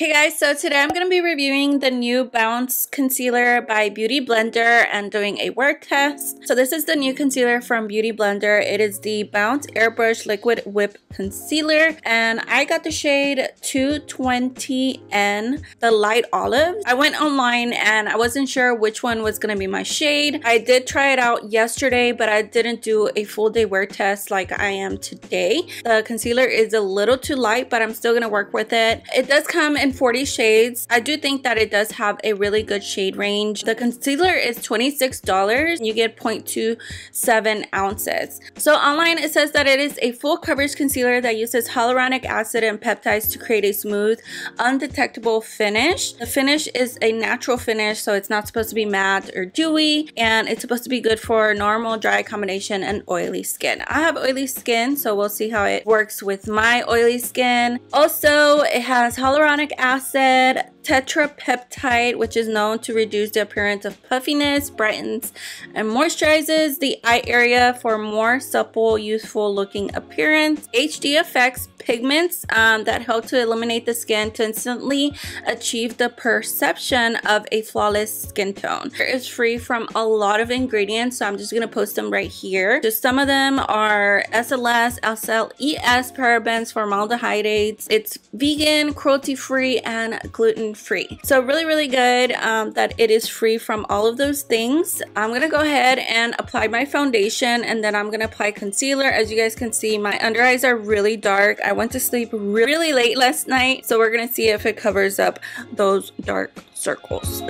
Hey guys, so today I'm going to be reviewing the new Bounce Concealer by Beauty Blender and doing a wear test. So this is the new concealer from Beauty Blender. It is the Bounce Airbrush Liquid Whip Concealer and I got the shade 220N, the light olive. I went online and I wasn't sure which one was going to be my shade. I did try it out yesterday, but I didn't do a full day wear test like I am today. The concealer is a little too light, but I'm still going to work with it. It does come in 40 shades. I do think that it does have a really good shade range. The concealer is $26. You get 0.27 ounces. So online it says that it is a full coverage concealer that uses hyaluronic acid and peptides to create a smooth, undetectable finish. The finish is a natural finish, so it's not supposed to be matte or dewy, and it's supposed to be good for normal, dry combination, and oily skin. I have oily skin, so we'll see how it works with my oily skin. Also, it has hyaluronic acid, tetrapeptide, which is known to reduce the appearance of puffiness, brightens and moisturizes the eye area for more supple, youthful looking appearance. HD effects pigments that help to illuminate the skin to instantly achieve the perception of a flawless skin tone. It is free from a lot of ingredients, so I'm just going to post them right here. Just some of them are SLS, SLES, parabens, formaldehydes. It's vegan, cruelty-free, and gluten-free. So really good that it is free from all of those things. I'm going to go ahead and apply my foundation, and then I'm going to apply concealer. As you guys can see, my under eyes are really dark. I went to sleep really late last night, so we're gonna see if it covers up those dark circles.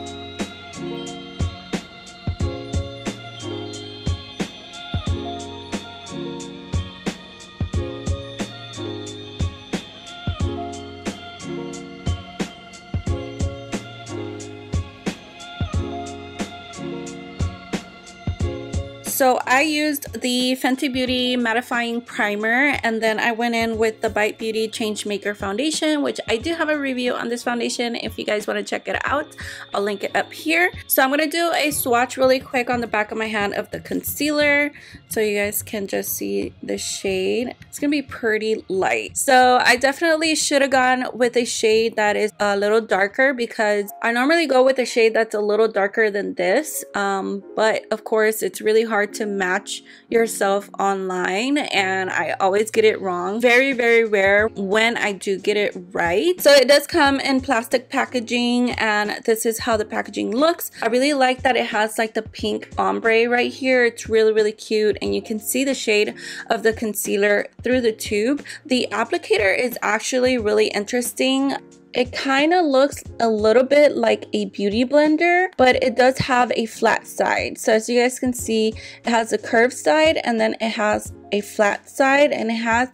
So I used the Fenty Beauty mattifying primer, and then I went in with the Bite Beauty Changemaker foundation, which I do have a review on this foundation. If you guys want to check it out, I'll link it up here. So I'm going to do a swatch really quick on the back of my hand of the concealer so you guys can just see the shade. It's going to be pretty light. So I definitely should have gone with a shade that is a little darker, because I normally go with a shade that's a little darker than this. But of course, it's really hard to match yourself online, and I always get it wrong. Very rare when I do get it right. So it does come in plastic packaging, and this is how the packaging looks. I really like that it has like the pink ombre right here. It's really cute, and you can see the shade of the concealer through the tube. The applicator is actually really interesting. It kind of looks a little bit like a beauty blender, but it does have a flat side. So as you guys can see, it has a curved side, and then it has a flat side, and it has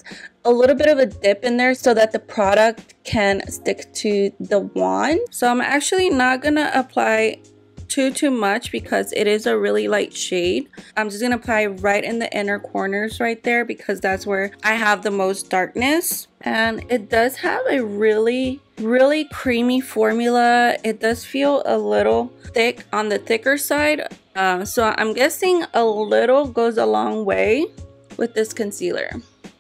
a little bit of a dip in there so that the product can stick to the wand. So I'm actually not gonna apply too much because it is a really light shade. I'm just gonna apply right in the inner corners right there, because that's where I have the most darkness. And it does have a really creamy formula. It does feel a little thick on the thicker side, so I'm guessing a little goes a long way with this concealer.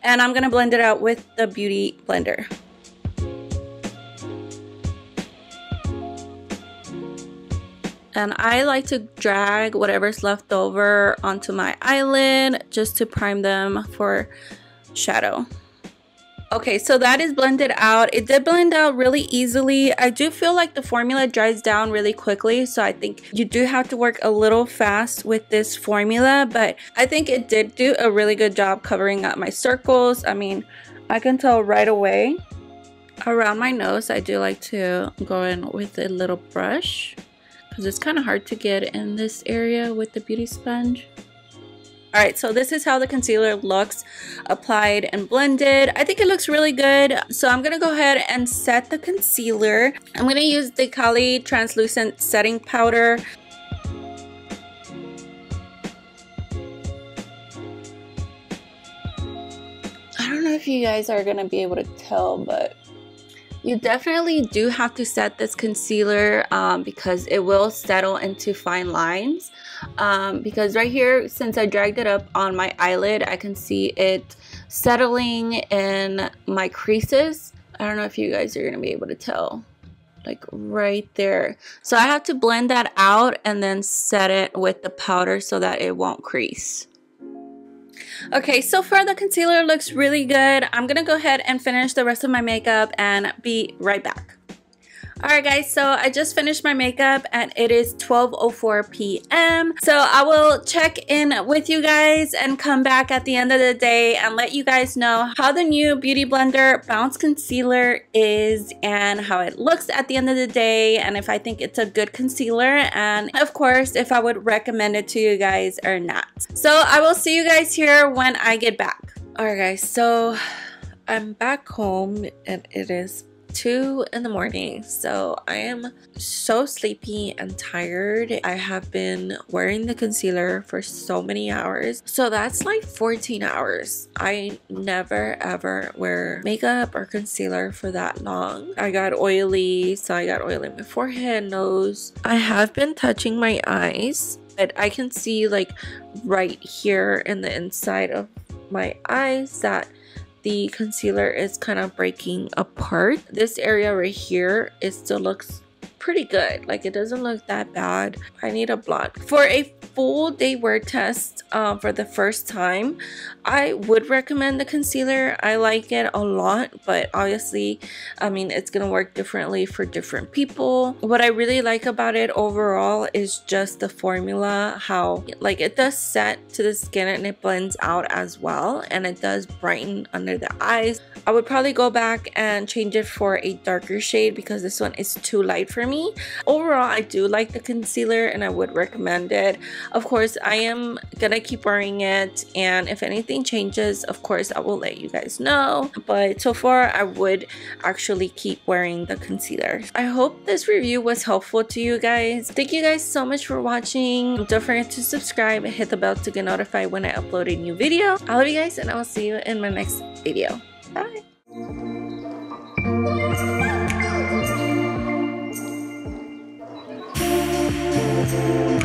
And I'm gonna blend it out with the Beauty Blender. And I like to drag whatever's left over onto my eyelid just to prime them for shadow. Okay, so that is blended out. It did blend out really easily. I do feel like the formula dries down really quickly, so I think you do have to work a little fast with this formula, but I think it did do a really good job covering up my circles. I mean, I can tell right away. Around my nose, I do like to go in with a little brush, because it's kind of hard to get in this area with the beauty sponge. Alright, so this is how the concealer looks applied and blended. I think it looks really good. So I'm going to go ahead and set the concealer. I'm going to use the Kali Translucent Setting Powder. I don't know if you guys are going to be able to tell, but you definitely do have to set this concealer because it will settle into fine lines. Because right here, since I dragged it up on my eyelid, I can see it settling in my creases. I don't know if you guys are going to be able to tell. like right there. So I have to blend that out and then set it with the powder so that it won't crease. Okay, so far the concealer looks really good. I'm gonna go ahead and finish the rest of my makeup and be right back. Alright guys, so I just finished my makeup and it is 12:04 p.m. So I will check in with you guys and come back at the end of the day and let you guys know how the new Beauty Blender Bounce Concealer is and how it looks at the end of the day, and if I think it's a good concealer, and of course if I would recommend it to you guys or not. So I will see you guys here when I get back. Alright guys, so I'm back home and it is 2 in the morning, so I am so sleepy and tired. I have been wearing the concealer for so many hours, so that's like 14 hours. I never ever wear makeup or concealer for that long. I got oily, so I got oil in my forehead, nose. I have been touching my eyes, but I can see like right here in the inside of my eyes that the concealer is kind of breaking apart. This area right here, it still looks pretty good. Like, it doesn't look that bad. I need a blot. For a full day wear test for the first time, I would recommend the concealer. I like it a lot, but obviously, I mean, it's gonna work differently for different people. What I really like about it overall is just the formula, how like it does set to the skin and it blends out as well, and it does brighten under the eyes. I would probably go back and change it for a darker shade because this one is too light for me. Overall, I do like the concealer and I would recommend it. Of course, I am gonna keep wearing it, and if anything changes, of course I will let you guys know, but so far I would actually keep wearing the concealer. I hope this review was helpful to you guys. Thank you guys so much for watching. Don't forget to subscribe and hit the bell to get notified when I upload a new video. I love you guys, and I will see you in my next video. Bye. Thank you.